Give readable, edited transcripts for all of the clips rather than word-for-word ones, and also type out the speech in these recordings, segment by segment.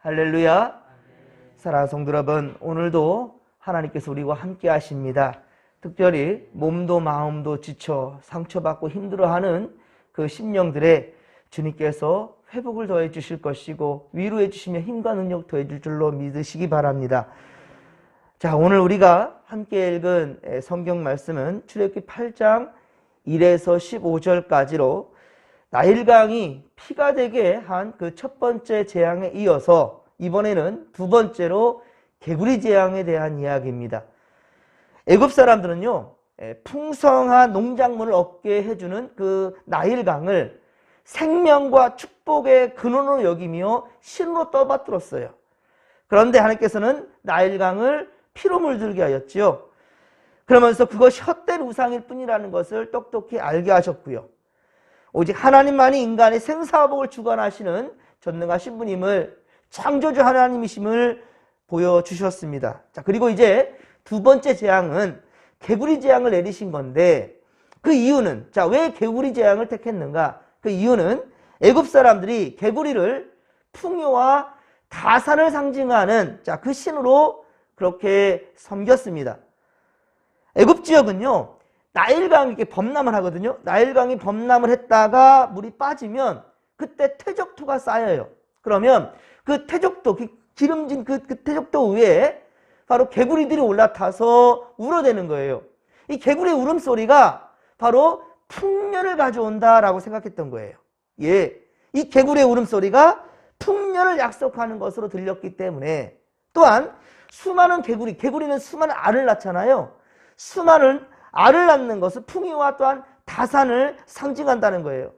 할렐루야. 사랑하는 성도 여러분, 오늘도 하나님께서 우리와 함께 하십니다. 특별히 몸도 마음도 지쳐 상처받고 힘들어하는 그 심령들의 주님께서 회복을 더해 주실 것이고 위로해 주시며 힘과 능력 더해 줄 줄로 믿으시기 바랍니다. 자, 오늘 우리가 함께 읽은 성경 말씀은 출애굽기 8장 1에서 15절까지로 나일강이 피가 되게 한 그 첫 번째 재앙에 이어서 이번에는 두 번째로 개구리 재앙에 대한 이야기입니다. 애굽 사람들은요, 풍성한 농작물을 얻게 해주는 그 나일강을 생명과 축복의 근원으로 여기며 신으로 떠받들었어요. 그런데 하나님께서는 나일강을 피로 물들게 하였지요. 그러면서 그것이 헛된 우상일 뿐이라는 것을 똑똑히 알게 하셨고요. 오직 하나님만이 인간의 생사복을 주관하시는 전능하신 분임을, 창조주 하나님이심을 보여주셨습니다. 자, 그리고 이제 두 번째 재앙은 개구리 재앙을 내리신 건데, 그 이유는, 자, 왜 개구리 재앙을 택했는가? 그 이유는 애굽 사람들이 개구리를 풍요와 다산을 상징하는, 자, 그 신으로 그렇게 섬겼습니다. 애굽 지역은요, 나일강이 이렇게 범람을 하거든요. 나일강이 범람을 했다가 물이 빠지면 그때 퇴적토가 쌓여요. 그러면 그 퇴적토, 기름진 그 퇴적토 위에 바로 개구리들이 올라타서 울어대는 거예요. 이 개구리의 울음소리가 바로 풍년을 가져온다라고 생각했던 거예요. 예, 이 개구리의 울음소리가 풍년을 약속하는 것으로 들렸기 때문에, 또한 수많은 개구리는 수많은 알을 낳잖아요. 수많은 알을 낳는 것은 풍요와 또한 다산을 상징한다는 거예요.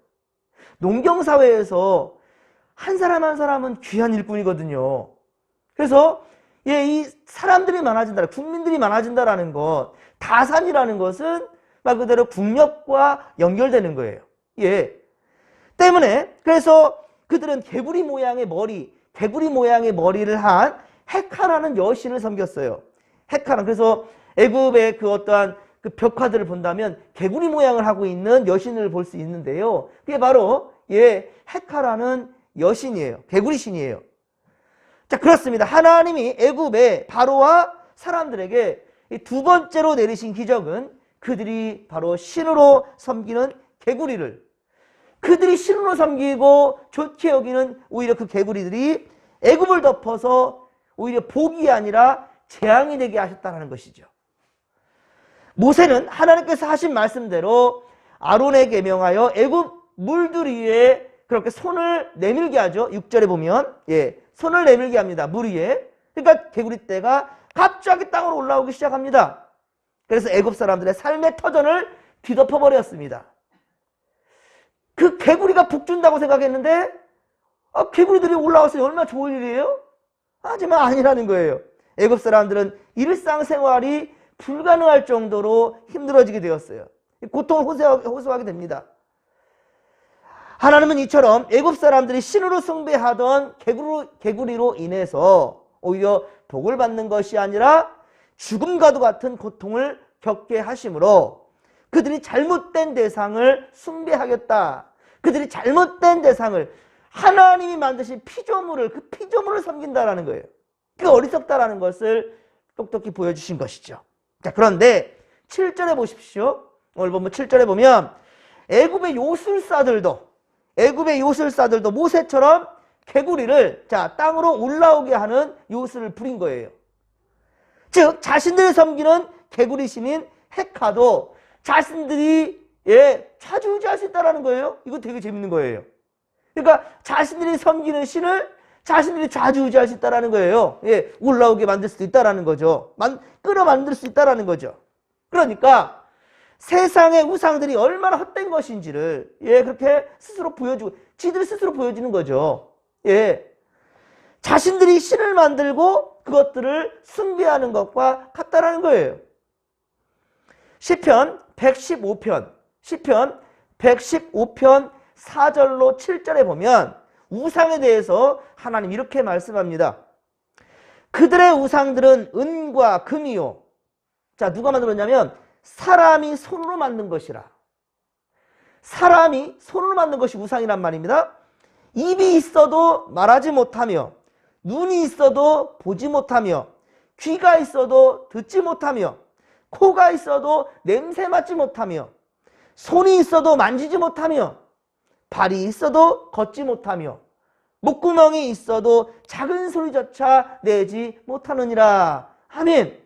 농경사회에서 한 사람 한 사람은 귀한 일꾼이거든요. 그래서 이 사람들이 많아진다, 국민들이 많아진다라는 것, 다산이라는 것은 말 그대로 국력과 연결되는 거예요. 예. 때문에 그래서 그들은 개구리 모양의 머리를 한 헤카라는 여신을 섬겼어요. 헤카라. 그래서 애굽의 그 어떠한 그 벽화들을 본다면 개구리 모양을 하고 있는 여신을 볼 수 있는데요. 그게 바로 헤카라는 여신이에요. 개구리 신이에요. 자, 그렇습니다. 하나님이 애굽의 바로와 사람들에게 두 번째로 내리신 기적은 그들이 바로 신으로 섬기는 개구리를, 그들이 신으로 섬기고 좋게 여기는 오히려 그 개구리들이 애굽을 덮어서 오히려 복이 아니라 재앙이 되게 하셨다는 것이죠. 모세는 하나님께서 하신 말씀대로 아론에게 명하여 애굽 물들 위에 그렇게 손을 내밀게 하죠. 6절에 보면 손을 내밀게 합니다. 물 위에. 그러니까 개구리떼가 갑자기 땅으로 올라오기 시작합니다. 그래서 애굽 사람들의 삶의 터전을 뒤덮어 버렸습니다. 그 개구리가 복 준다고 생각했는데 개구리들이 올라와서 얼마나 좋은 일이에요? 하지만 아니라는 거예요. 애굽 사람들은 일상생활이 불가능할 정도로 힘들어지게 되었어요. 고통을 호소하게 됩니다. 하나님은 이처럼 애굽 사람들이 신으로 숭배하던 개구리로 인해서 오히려 복을 받는 것이 아니라 죽음과도 같은 고통을 겪게 하심으로 그들이 잘못된 대상을 숭배하겠다. 그들이 잘못된 대상을, 하나님이 만드신 피조물을, 그 피조물을 섬긴다라는 거예요. 그 어리석다라는 것을 똑똑히 보여주신 것이죠. 자, 그런데 7절에 보십시오. 오늘 보면 7절에 보면 애굽의 요술사들도 모세처럼 개구리를 땅으로 올라오게 하는 요술을 부린 거예요. 즉 자신들이 섬기는 개구리 신인 헤카도 자신들이 좌지우지할 수 있다는 거예요. 이거 되게 재밌는 거예요. 그러니까 자신들이 섬기는 신을 자신들이 좌지우지할 수 있다는 거예요. 올라오게 만들 수도 있다는 거죠. 끌어만들 수 있다는 거죠. 그러니까 세상의 우상들이 얼마나 헛된 것인지를 그렇게 스스로 보여주고, 지들 스스로 보여주는 거죠. 자신들이 신을 만들고 그것들을 숭배하는 것과 같다라는 거예요. 시편 115편 4절로 7절에 보면 우상에 대해서 하나님 이렇게 말씀합니다. 그들의 우상들은 은과 금이요. 자, 누가 만들었냐면 사람이 손으로 만든 것이라. 사람이 손으로 만든 것이 우상이란 말입니다. 입이 있어도 말하지 못하며 눈이 있어도 보지 못하며, 귀가 있어도 듣지 못하며, 코가 있어도 냄새 맡지 못하며, 손이 있어도 만지지 못하며, 발이 있어도 걷지 못하며, 목구멍이 있어도 작은 소리조차 내지 못하느니라. 아멘.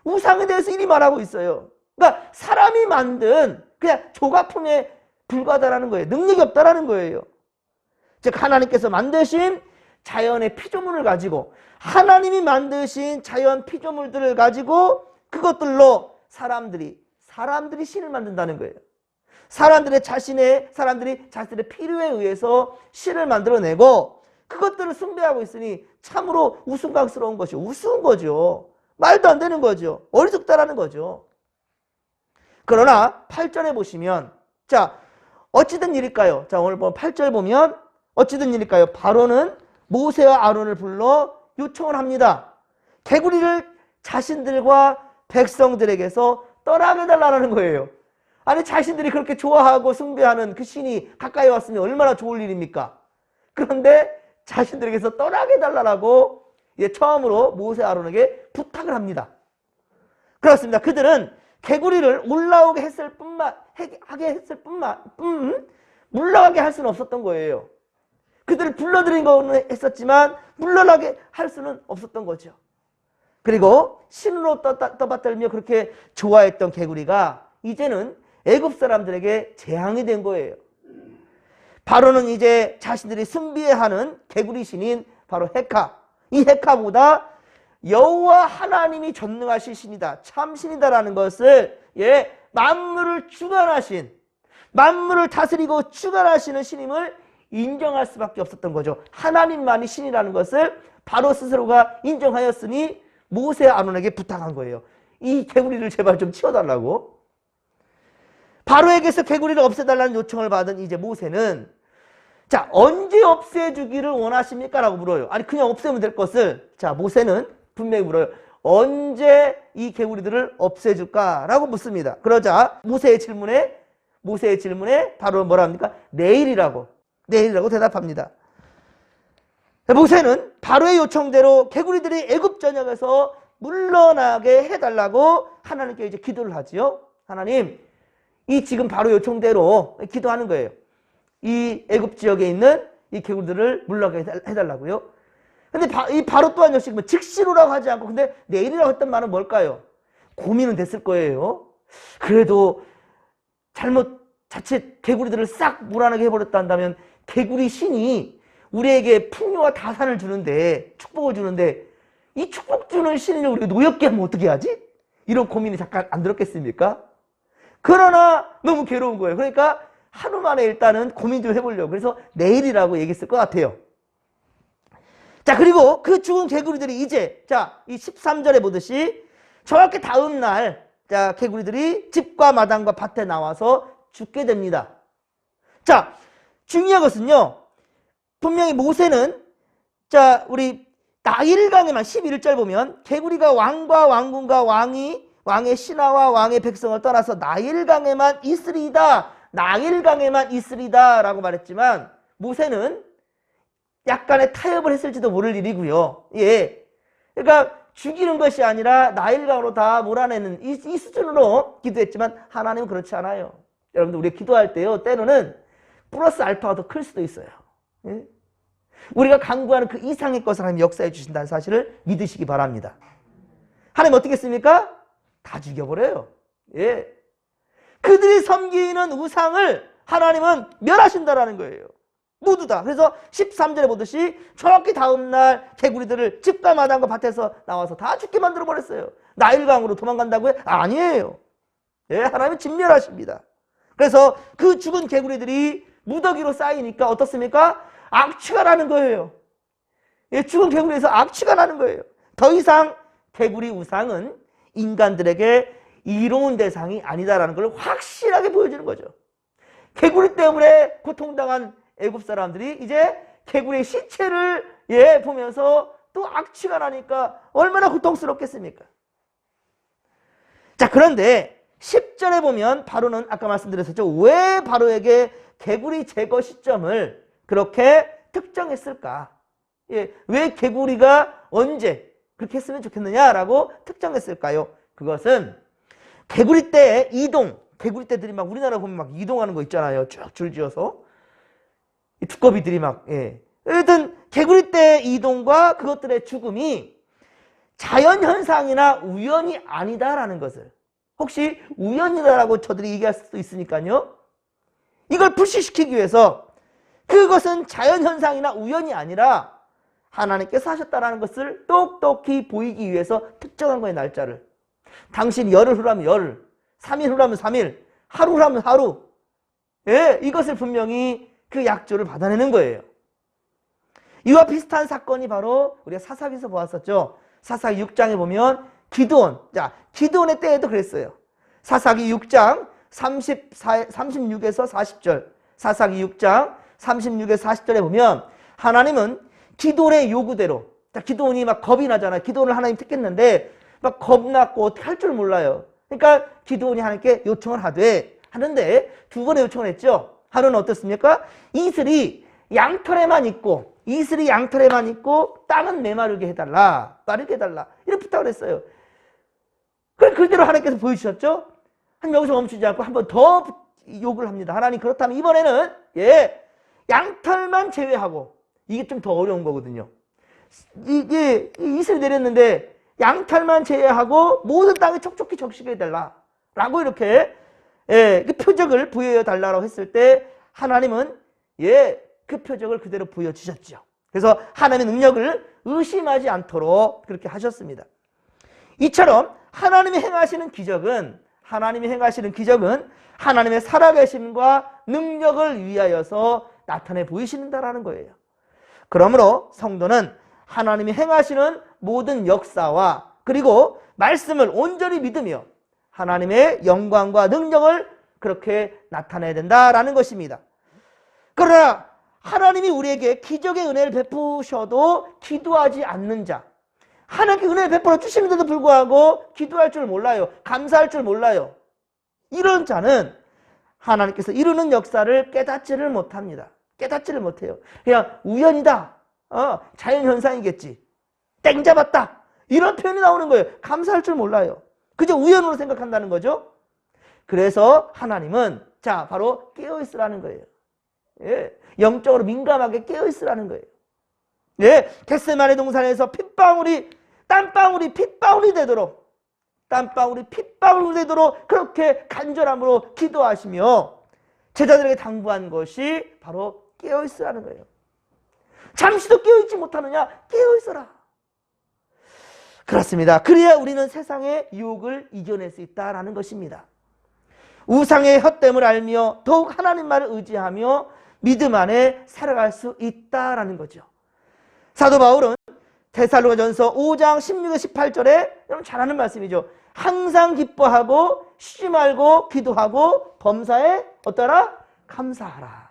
우상에 대해서 이리 말하고 있어요. 그러니까 사람이 만든 그냥 조각품에 불과하다라는 거예요. 능력이 없다라는 거예요. 즉 하나님께서 만드신 자연의 피조물을 가지고, 하나님이 만드신 자연 피조물들을 가지고 그것들로 사람들이 신을 만든다는 거예요. 사람들이 자신의 필요에 의해서 신을 만들어내고 그것들을 숭배하고 있으니 참으로 우스꽝스러운 것이요. 우스운 거죠. 말도 안 되는 거죠. 어리석다라는 거죠. 그러나 8절에 보시면, 자, 어찌된 일일까요? 자, 오늘 8절 보면 어찌된 일일까요? 바로는 모세와 아론을 불러 요청을 합니다. 개구리를 자신들과 백성들에게서 떠나게 해달라는 거예요. 아니, 자신들이 그렇게 좋아하고 숭배하는 그 신이 가까이 왔으면 얼마나 좋을 일입니까? 그런데 자신들에게서 떠나게 해달라고 처음으로 모세 아론에게 부탁을 합니다. 그렇습니다. 그들은 개구리를 올라오게 했을 뿐만, 물러가게 할 수는 없었던 거예요. 그들을 불러들인 거는 했었지만 물러나게 할 수는 없었던 거죠. 그리고 신으로 떠받들며 그렇게 좋아했던 개구리가 이제는 애굽 사람들에게 재앙이 된 거예요. 바로는 이제 자신들이 숭배하는 개구리 신인 바로 헤카, 이 헤카보다 여호와 하나님이 전능하신 신이다, 참신이다라는 것을, 만물을 주관하신, 만물을 다스리고 주관하시는 신임을 인정할 수밖에 없었던 거죠. 하나님만이 신이라는 것을 바로 스스로가 인정하였으니 모세 아론에게 부탁한 거예요. 이 개구리를 제발 좀 치워달라고. 바로에게서 개구리를 없애달라는 요청을 받은 이제 모세는, 자, 언제 없애주기를 원하십니까? 라고 물어요. 아니, 그냥 없애면 될 것을, 자, 모세는 분명히 물어요. 언제 이 개구리들을 없애줄까? 라고 묻습니다. 그러자 모세의 질문에 바로 뭐라 합니까? 내일이라고 대답합니다. 모세는 바로의 요청대로 개구리들이 애굽 전역에서 물러나게 해달라고 하나님께 이제 기도를 하지요. 하나님, 이 지금 바로 요청대로 기도하는 거예요. 이 애굽 지역에 있는 이 개구리들을 물러나게 해달라고요. 근데 이 바로 또한 역시 즉시로라고 하지 않고, 근데 내일이라고 했던 말은 뭘까요? 고민은 됐을 거예요. 그래도 자칫 개구리들을 싹 몰아내게 해버렸다 한다면 개구리 신이 우리에게 풍요와 다산을 주는데, 축복을 주는데, 이 축복 주는 신을 우리가 노엽게 하면 어떻게 하지? 이런 고민이 잠깐 안 들었겠습니까? 그러나 너무 괴로운 거예요. 그러니까 하루 만에 일단은 고민 좀 해보려고. 그래서 내일이라고 얘기했을 것 같아요. 자, 그리고 그 죽은 개구리들이 이제, 자, 이 13절에 보듯이 정확히 다음 날, 자, 개구리들이 집과 마당과 밭에 나와서 죽게 됩니다. 자, 중요한 것은요, 분명히 모세는, 자, 우리 나일강에만 11절 보면 개구리가 왕과 왕군과 왕의 신하와 왕의 백성을 떠나서 나일강에만 있으리다, 나일강에만 있으리다 라고 말했지만, 모세는 약간의 타협을 했을지도 모를 일이고요. 그러니까 죽이는 것이 아니라 나일강으로 다 몰아내는 이 수준으로 기도했지만 하나님은 그렇지 않아요. 여러분들, 우리가 기도할 때요, 때로는 플러스 알파가 더 클 수도 있어요. 우리가 간구하는 그 이상의 것을 하나님 역사해 주신다는 사실을 믿으시기 바랍니다. 하나님 어떻게 했습니까? 다 죽여버려요. 그들이 섬기는 우상을 하나님은 멸하신다라는 거예요. 모두 다. 그래서 13절에 보듯이 정확히 다음날 개구리들을 집과 마당과 밭에서 나와서 다 죽게 만들어버렸어요. 나일강으로 도망간다고요? 아니에요. 하나님은 진멸하십니다. 그래서 그 죽은 개구리들이 무더기로 쌓이니까 어떻습니까? 악취가 나는 거예요. 죽은 개구리에서 악취가 나는 거예요. 더 이상 개구리 우상은 인간들에게 이로운 대상이 아니다라는 걸 확실하게 보여주는 거죠. 개구리 때문에 고통당한 애굽 사람들이 이제 개구리의 시체를 보면서 또 악취가 나니까 얼마나 고통스럽겠습니까? 자, 그런데 10절에 보면 바로는 아까 말씀드렸었죠. 왜 바로에게 개구리 제거 시점을 그렇게 특정했을까? 예, 왜 개구리가 언제 그렇게 했으면 좋겠느냐라고 특정했을까요? 그것은 개구리 떼의 이동, 개구리 떼들이 막 우리나라 보면 막 이동하는 거 있잖아요. 쭉 줄지어서. 두꺼비들이 막, 예. 여튼 개구리 떼의 이동과 그것들의 죽음이 자연현상이나 우연이 아니다라는 것을, 혹시 우연이다라고 저들이 얘기할 수도 있으니까요. 이걸 불식시키기 위해서 그것은 자연현상이나 우연이 아니라 하나님께서 하셨다라는 것을 똑똑히 보이기 위해서 특정한 거예요, 날짜를. 당신 열흘 후라면 열흘, 3일 후라면 3일, 하루 후라면 하루. 예, 이것을 분명히 그 약조를 받아내는 거예요. 이와 비슷한 사건이 바로 우리가 사사기에서 보았었죠. 사사기 6장에 보면 기드온, 자, 기드온의 때에도 그랬어요. 사사기 6장 36에서 40절, 사사기 6장 36에서 40절에 보면 하나님은 기드온의 요구대로, 자, 기드온이 막 겁이 나잖아요. 기드온을 하나님 택했는데 막 겁났고 어떻게 할 줄 몰라요. 그러니까 기드온이 하나님께 요청을 하는데 두 번의 요청을 했죠. 하루는 어떻습니까? 이슬이 양털에만 있고 땅은 메마르게 해달라, 마르게 해달라, 이렇게 부탁을 했어요. 그대로 하나님께서 보여주셨죠. 한 여기서 멈추지 않고 한 번 더 요구를 합니다. 하나님, 그렇다면 이번에는 양털만 제외하고, 이게 좀 더 어려운 거거든요. 이게 이슬이 내렸는데 양털만 제외하고 모든 땅에 촉촉히 적시게 해달라 라고 이렇게 그 표적을 부여해 달라고 했을 때 하나님은 그 표적을 그대로 보여주셨죠. 그래서 하나님의 능력을 의심하지 않도록 그렇게 하셨습니다. 이처럼 하나님이 행하시는 기적은 하나님의 살아계심과 능력을 위하여서 나타내 보이신다라는 거예요. 그러므로 성도는 하나님이 행하시는 모든 역사와 그리고 말씀을 온전히 믿으며 하나님의 영광과 능력을 그렇게 나타내야 된다라는 것입니다. 그러나 하나님이 우리에게 기적의 은혜를 베푸셔도 기도하지 않는 자, 하나님께 은혜를 베풀어 주시는데도 불구하고 기도할 줄 몰라요. 감사할 줄 몰라요. 이런 자는 하나님께서 이루는 역사를 깨닫지를 못합니다. 깨닫지를 못해요. 그냥 우연이다, 자연현상이겠지, 땡 잡았다, 이런 표현이 나오는 거예요. 감사할 줄 몰라요. 그저 우연으로 생각한다는 거죠. 그래서 하나님은 바로 깨어있으라는 거예요. 영적으로 민감하게 깨어있으라는 거예요. 겟세마네 동산에서 땀방울이 핏방울이 되도록 그렇게 간절함으로 기도하시며 제자들에게 당부한 것이 바로 깨어있으라는 거예요. 잠시도 깨어있지 못하느냐? 깨어있어라. 그렇습니다. 그래야 우리는 세상의 유혹을 이겨낼 수 있다는 것입니다. 우상의 헛됨을 알며 더욱 하나님 말을 의지하며 믿음 안에 살아갈 수 있다는 거죠. 사도 바울은 데살로니가전서 5장 16에 18절에 여러분 잘 아는 말씀이죠. 항상 기뻐하고 쉬지 말고 기도하고 범사에 어떠라? 감사하라.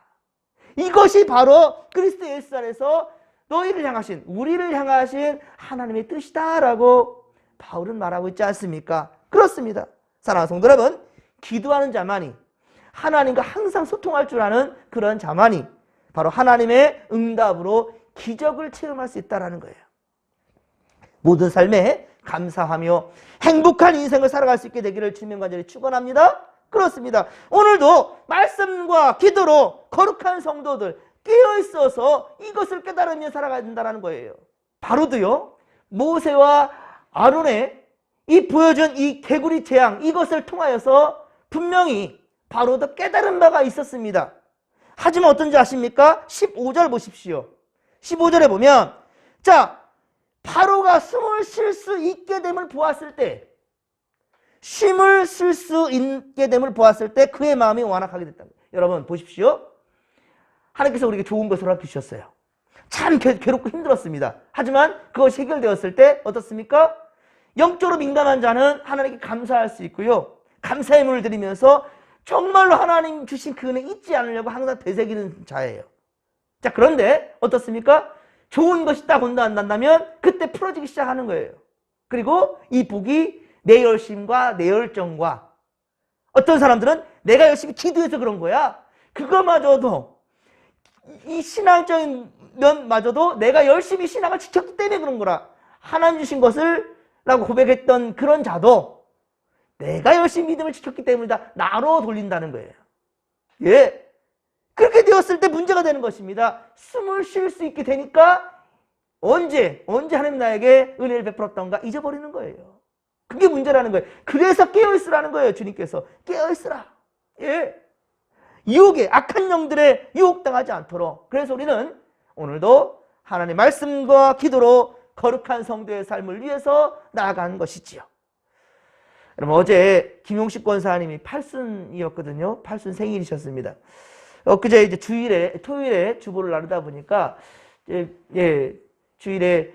이것이 바로 그리스도 예수 안에서 너희를 향하신, 우리를 향하신 하나님의 뜻이다라고 바울은 말하고 있지 않습니까? 그렇습니다. 사랑하는 성도 여러분, 기도하는 자만이, 하나님과 항상 소통할 줄 아는 그런 자만이 바로 하나님의 응답으로 기적을 체험할 수 있다는 거예요. 모든 삶에 감사하며 행복한 인생을 살아갈 수 있게 되기를 주님 간절히 축원합니다. 그렇습니다. 오늘도 말씀과 기도로 거룩한 성도들 깨어있어서 이것을 깨달으며 살아가야 된다는 거예요. 바로도요, 모세와 아론의 이 보여준 이 개구리 재앙, 이것을 통하여서 분명히 바로도 깨달은 바가 있었습니다. 하지만 어떤지 아십니까? 15절 보십시오. 15절에 보면 바로가 숨을 쉴 수 있게 됨을 보았을 때, 그의 마음이 완악하게 됐다. 여러분 보십시오. 하나님께서 우리에게 좋은 것을 허락해 주셨어요. 참 괴롭고 힘들었습니다. 하지만 그것이 해결되었을 때 어떻습니까? 영적으로 민감한 자는 하나님께 감사할 수 있고요, 감사의 문을 드리면서 정말로 하나님 주신 그 은혜 잊지 않으려고 항상 되새기는 자예요. 그런데 어떻습니까? 좋은 것이 딱 온다면 그때 풀어지기 시작하는 거예요. 그리고 이 복이 내 열심과 내 열정과, 어떤 사람들은 내가 열심히 기도해서 그런 거야, 그거마저도 이 신앙적인 면마저도 내가 열심히 신앙을 지켰기 때문에 그런 거라. 하나님 주신 것을 라고 고백했던 그런 자도 내가 열심히 믿음을 지켰기 때문이다. 나로 돌린다는 거예요. 예. 그렇게 되었을 때 문제가 되는 것입니다. 숨을 쉴 수 있게 되니까 언제 하나님 나에게 은혜를 베풀었던가 잊어버리는 거예요. 그게 문제라는 거예요. 그래서 깨어있으라는 거예요. 주님께서 깨어있으라. 예. 유혹에 악한 영들의 유혹당하지 않도록. 그래서 우리는 오늘도 하나님의 말씀과 기도로 거룩한 성도의 삶을 위해서 나아간 것이지요. 여러분, 어제 김용식 권사님이 팔순이었거든요. 팔순 생일이셨습니다. 그제 이제 토요일에 주보를 나누다 보니까 주일에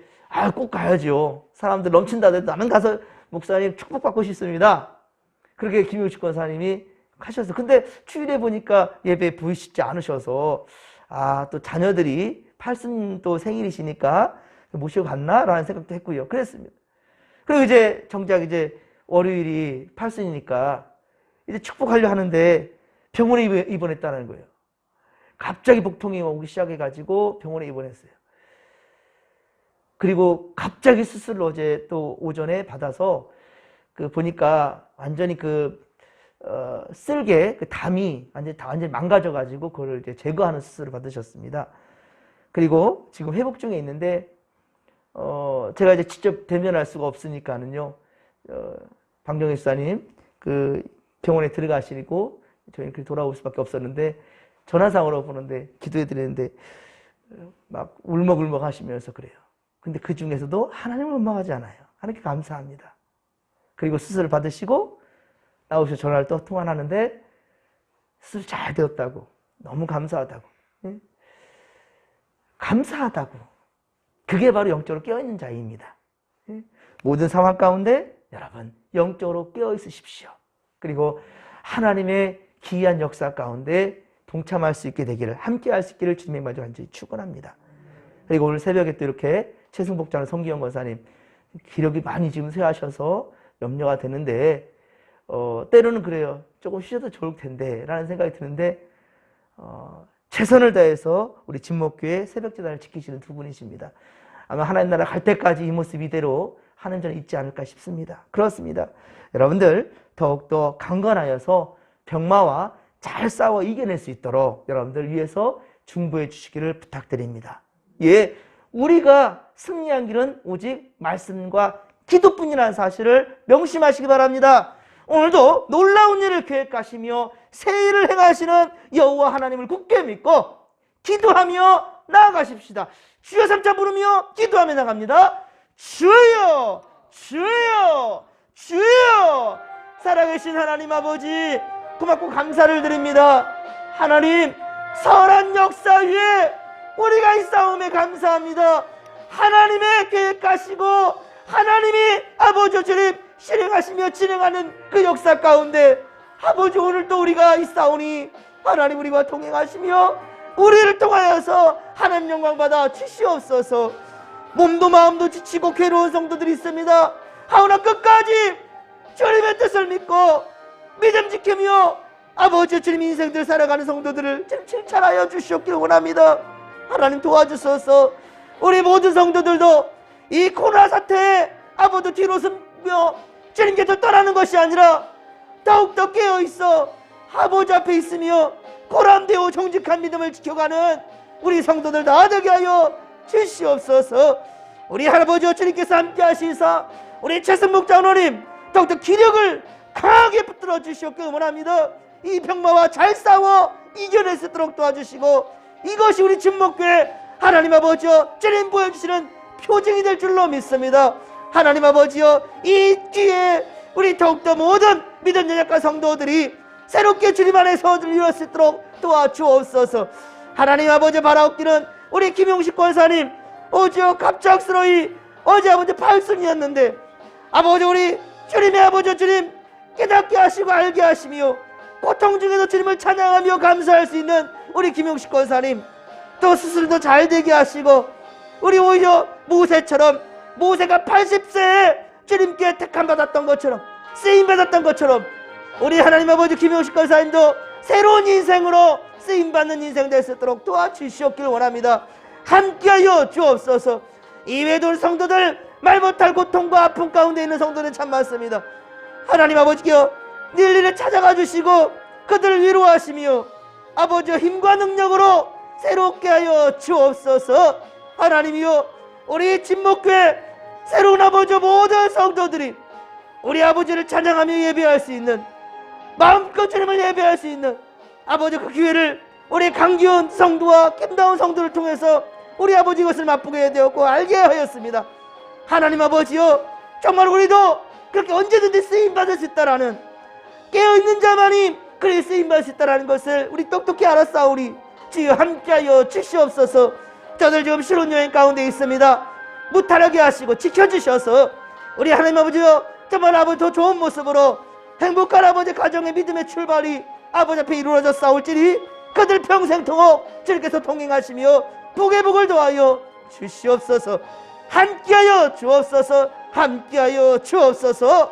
꼭 가야죠. 사람들 넘친다 해도 나는 가서 목사님 축복받고 싶습니다. 그렇게 김용식 권사님이 하셔서, 근데 주일에 보니까 예배 보이시지 않으셔서 또 자녀들이 팔순 또 생일이시니까 모시고 갔나? 라는 생각도 했고요. 그랬습니다. 그리고 이제 정작 이제 월요일이 팔순이니까 이제 축복하려 하는데 병원에 입원했다는 거예요. 갑자기 복통이 오기 시작해가지고 병원에 입원했어요. 그리고 갑자기 수술을 어제 또 오전에 받아서 보니까 완전히 쓸개, 담이 완전히 망가져가지고 그걸 이제 제거하는 수술을 받으셨습니다. 그리고 지금 회복 중에 있는데, 제가 이제 직접 대면할 수가 없으니까는요, 방정희 수사님, 병원에 들어가시고, 저희는 돌아올 수밖에 없었는데, 전화상으로 보는데, 기도해 드리는데, 막 울먹울먹 하시면서 그래요. 근데 그 중에서도 하나님을 원망하지 않아요. 하나님께 감사합니다. 그리고 수술을 받으시고, 나오셔서 전화를 또 통화를 하는데, 수술 잘 되었다고. 너무 감사하다고. 예? 감사하다고. 그게 바로 영적으로 깨어있는 자입니다. 예? 모든 상황 가운데 여러분 영적으로 깨어있으십시오. 그리고 하나님의 기이한 역사 가운데 동참할 수 있게 되기를, 함께할 수 있기를 주님의 말로 간절히 축원합니다. 그리고 오늘 새벽에 또 이렇게 최승복자는 성기영 권사님 기력이 많이 지금 쇠하셔서 염려가 되는데, 때로는 그래요. 조금 쉬셔도 좋을 텐데 라는 생각이 드는데, 최선을 다해서 우리 진목교회 새벽제단을 지키시는 두 분이십니다. 아마 하나님 나라 갈 때까지 이 모습 이대로 하는 자는 있지 않을까 싶습니다. 그렇습니다. 여러분들 더욱더 강건하여서 병마와 잘 싸워 이겨낼 수 있도록 여러분들 위해서 중보해 주시기를 부탁드립니다. 예, 우리가 승리한 길은 오직 말씀과 기도뿐이라는 사실을 명심하시기 바랍니다. 오늘도 놀라운 일을 계획하시며 새 일을 행하시는 여호와 하나님을 굳게 믿고 기도하며 나아가십시다. 주여 삼자 부르며 기도하며 나갑니다. 주여, 주여, 주여. 살아계신 하나님 아버지, 고맙고 감사를 드립니다. 하나님, 선한 역사 위에 우리가 이 싸움에 감사합니다. 하나님의 계획하시고 하나님이 아버지 주님 실행하시며 진행하는 그 역사 가운데 아버지, 오늘 또 우리가 있사오니 하나님 우리와 동행하시며 우리를 통하여서 하나님 영광 받아 주시옵소서. 몸도 마음도 지치고 괴로운 성도들이 있습니다. 하오나 끝까지 주님의 뜻을 믿고 믿음 지키며 아버지 주님 인생들 살아가는 성도들을 주님 칭찬하여 주시옵기를 원합니다. 하나님 도와주소서. 우리 모든 성도들도 이 코로나 사태에 아버지 뒤로 숨며 주님께서 떠나는 것이 아니라 더욱더 깨어있어 아버지 앞에 있으며 고람되어 정직한 믿음을 지켜가는 우리 성도들 다 되게 하여 주시옵소서. 우리 할아버지 주님께서 함께 하시사 우리 최승복 장로님 더욱더 기력을 강하게 붙들어 주시옵기를 원합니다. 이 병마와 잘 싸워 이겨낼 수 있도록 도와주시고, 이것이 우리 진목교회 하나님 아버지여 주님 보여주시는 표징이 될 줄로 믿습니다. 하나님 아버지여, 이 기회에 우리 더욱더 모든 믿음 연약한 성도들이 새롭게 주님 안에서 이룰 수 있도록 도와주옵소서. 하나님 아버지 바라옵기는 우리 김용식 권사님 어제 갑작스러이 어제 아버지 팔순이었는데 아버지 우리 주님의 아버지 주님 깨닫게 하시고 알게 하시며 고통 중에도 주님을 찬양하며 감사할 수 있는 우리 김용식 권사님 또 수술도 잘 되게 하시고, 우리 오히려 모세처럼 모세가 80세에 주님께 택함 받았던 것처럼 쓰임 받았던 것처럼 우리 하나님 아버지 김용식 권사님도 새로운 인생으로 쓰임 받는 인생 될 수 있도록 도와주시옵기를 원합니다. 함께하여 주옵소서. 이외에도 성도들 말 못할 고통과 아픔 가운데 있는 성도는 참 많습니다. 하나님 아버지여 일일이 찾아가 주시고 그들을 위로하시며 아버지여 힘과 능력으로 새롭게 하여 주옵소서. 하나님이여 우리 진목교회 새로운 아버지 모든 성도들이 우리 아버지를 찬양하며 예배할 수 있는 마음껏 주님을 예배할 수 있는 아버지 그 기회를 우리 강기훈 성도와 김다운 성도를 통해서 우리 아버지 이것을 맛보게 되었고 알게 하였습니다. 하나님 아버지여 정말 우리도 그렇게 언제든지 쓰임받을 수 있다라는 깨어있는 자만이 그리 쓰임받을 수 있다라는 것을 우리 똑똑히 알았사오리. 주여 함께하여 주시옵소서. 저들 지금 신혼여행 가운데 있습니다. 무탈하게 하시고 지켜주셔서 우리 하나님 아버지여 정말 아버지 더 좋은 모습으로 행복한 아버지 가정의 믿음의 출발이 아버지 앞에 이루어져 싸울지니 그들 평생토록 주님께서 동행하시며 복의 복을 더하여 주시옵소서. 함께하여 주옵소서. 함께하여 주옵소서.